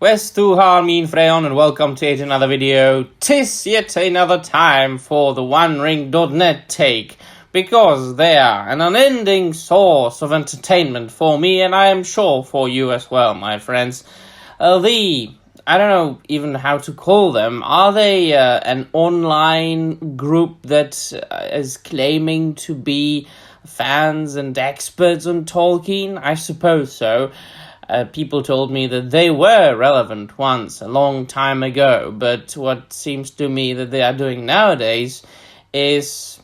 West to Harmin Freyon, and welcome to yet another video. 'Tis yet another time for the OneRing.net take, because they are an unending source of entertainment for me, and I am sure for you as well, my friends. I don't know even how to call them. Are they an online group that is claiming to be fans and experts on Tolkien? I suppose so. People told me that they were relevant once, a long time ago, but what seems to me that they are doing nowadays is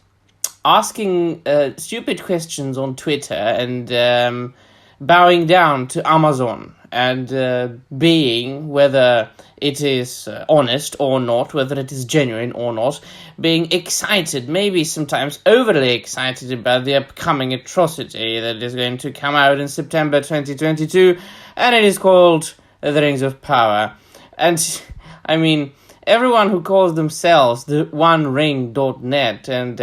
asking stupid questions on Twitter and bowing down to Amazon and being, whether it is honest or not, whether it is genuine or not, being excited, maybe sometimes overly excited about the upcoming atrocity that is going to come out in September 2022, and it is called The Rings of Power. And, I mean, everyone who calls themselves TheOneRing.net and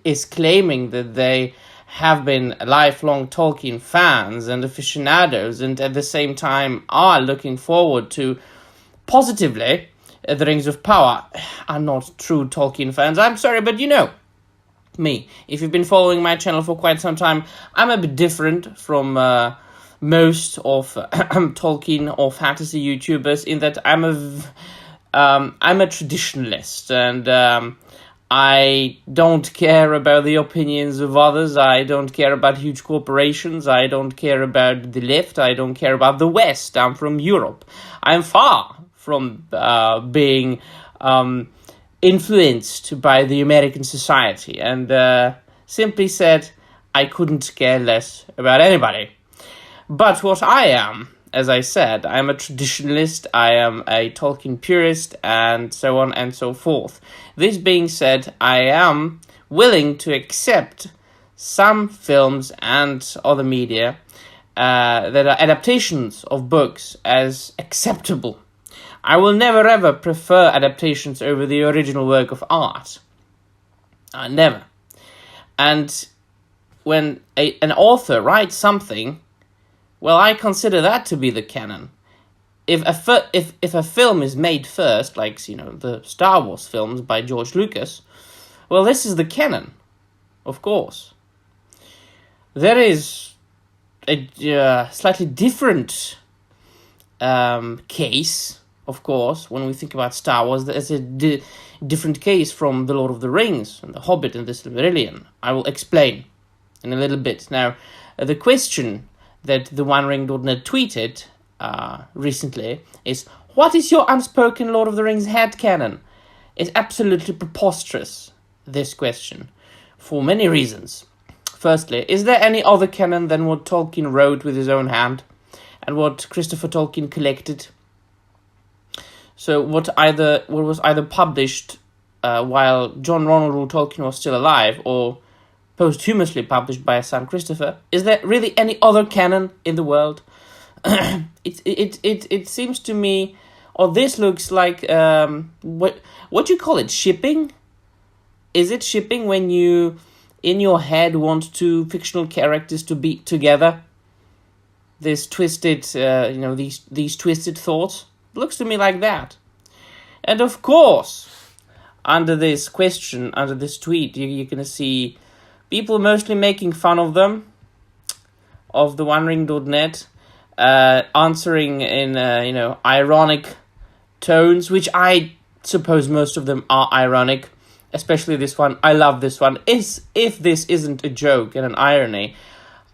is claiming that they have been lifelong Tolkien fans and aficionados, and at the same time are looking forward to positively The Rings of Power, are not true Tolkien fans. I'm sorry, but you know me. If you've been following my channel for quite some time, I'm a bit different from most of Tolkien or fantasy YouTubers in that I'm a traditionalist, and I don't care about the opinions of others. I don't care about huge corporations. I don't care about the left. I don't care about the West. I'm from Europe. I'm far from being influenced by the American society. And simply said, I couldn't care less about anybody. But what I am, as I said, I'm a traditionalist, I am a Tolkien purist, and so on and so forth. This being said, I am willing to accept some films and other media that are adaptations of books as acceptable. I will never ever prefer adaptations over the original work of art. Never. And when an author writes something, well, I consider that to be the canon. If a film is made first, like, the Star Wars films by George Lucas, well, this is the canon, of course. There is a slightly different case, of course, when we think about Star Wars. There's a different case from The Lord of the Rings, and The Hobbit, and The Silmarillion. I will explain in a little bit. Now, the question that the OneRing.net tweeted recently is, what is your unspoken Lord of the Rings headcanon? It's absolutely preposterous, this question, for many reasons. Firstly, is there any other canon than what Tolkien wrote with his own hand and what Christopher Tolkien collected? So what was either published while John Ronald Reuel Tolkien was still alive, or posthumously published by his son Christopher? Is there really any other canon in the world? It seems to me, or this looks like what do you call it? Shipping? Is it shipping when you in your head want two fictional characters to be together? This twisted, these twisted thoughts. It looks to me like that. And of course, under this question, under this tweet, you're gonna see people mostly making fun of them, of the OneRing.net, answering in, ironic tones, which I suppose most of them are ironic, especially this one. I love this one. If this isn't a joke and an irony,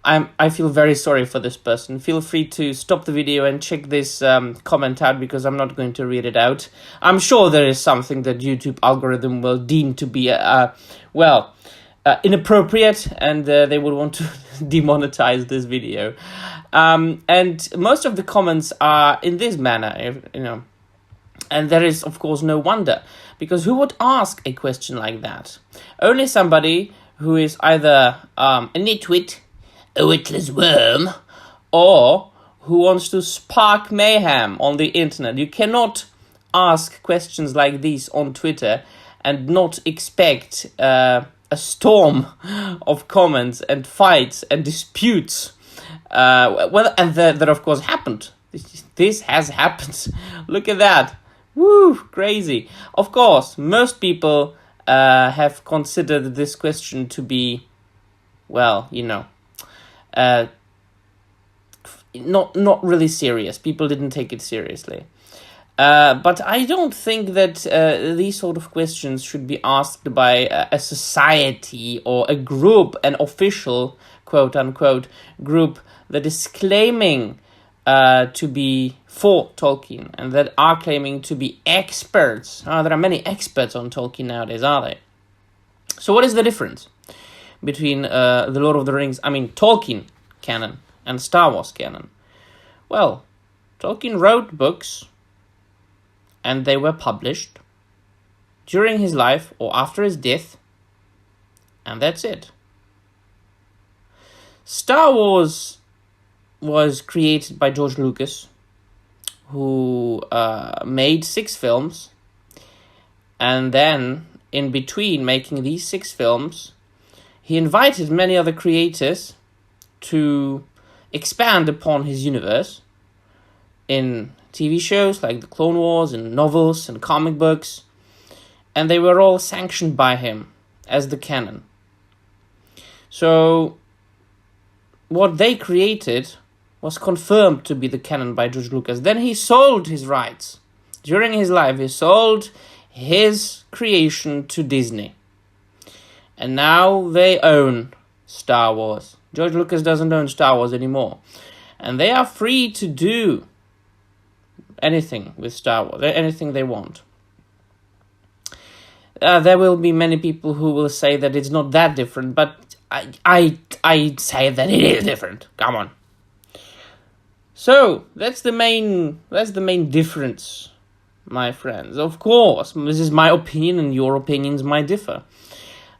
I feel very sorry for this person. Feel free to stop the video and check this comment out, because I'm not going to read it out. I'm sure there is something that YouTube algorithm will deem to be inappropriate, and they would want to demonetize this video. And most of the comments are in this manner, and there is, of course, no wonder, because who would ask a question like that? Only somebody who is either a nitwit, a witless worm, or who wants to spark mayhem on the internet. You cannot ask questions like these on Twitter and not expect a storm of comments and fights and disputes. And that of course happened. This has happened. Look at that. Woo, crazy. Of course, most people have considered this question to be, well, not really serious. People didn't take it seriously. But I don't think that these sort of questions should be asked by a society or a group, an official, quote-unquote, group that is claiming to be for Tolkien and that are claiming to be experts. There are many experts on Tolkien nowadays, are there? So what is the difference between The Lord of the Rings, Tolkien canon and Star Wars canon? Well, Tolkien wrote books and they were published during his life or after his death, and that's it. Star Wars was created by George Lucas, who made 6 films, and then in between making these 6 films, he invited many other creators to expand upon his universe in TV shows like The Clone Wars and novels and comic books, and they were all sanctioned by him as the canon. So what they created was confirmed to be the canon by George Lucas. Then he sold his rights. During his life, he sold his creation to Disney. And now they own Star Wars. George Lucas doesn't own Star Wars anymore. And they are free to do anything with Star Wars, anything they want. There will be many people who will say that it's not that different, but I say that it is different. Come on. So that's the main difference, my friends. Of course, this is my opinion, and your opinions might differ.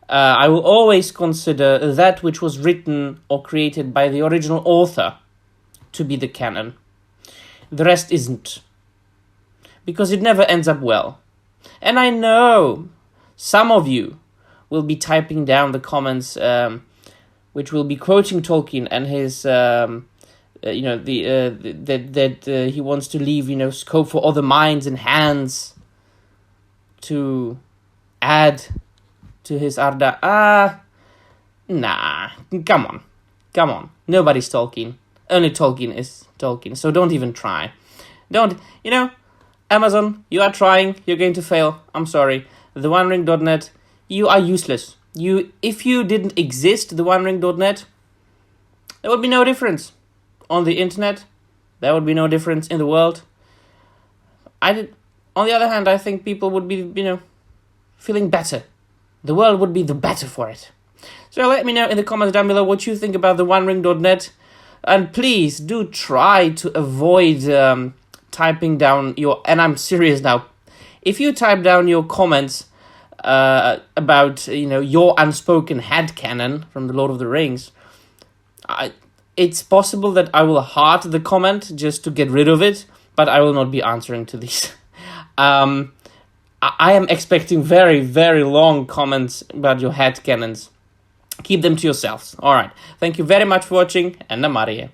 I will always consider that which was written or created by the original author to be the canon. The rest isn't, because it never ends up well. And I know some of you will be typing down the comments, which will be quoting Tolkien and his, that he wants to leave, scope for other minds and hands to add to his Arda. Nah, come on. Nobody's Tolkien. Only Tolkien is Tolkien, so don't even try. Amazon, you are trying, you're going to fail. I'm sorry. TheOneRing.net, you are useless. If you didn't exist, TheOneRing.net, there would be no difference on the internet. There would be no difference in the world. On the other hand, I think people would be, feeling better. The world would be the better for it. So let me know in the comments down below what you think about TheOneRing.net. And please do try to avoid typing down and I'm serious now, if you type down your comments about, your unspoken headcanon from The Lord of the Rings, it's possible that I will heart the comment just to get rid of it, but I will not be answering to these. I am expecting very, very long comments about your headcanons. Keep them to yourselves. Alright, thank you very much for watching, and I'm out of here.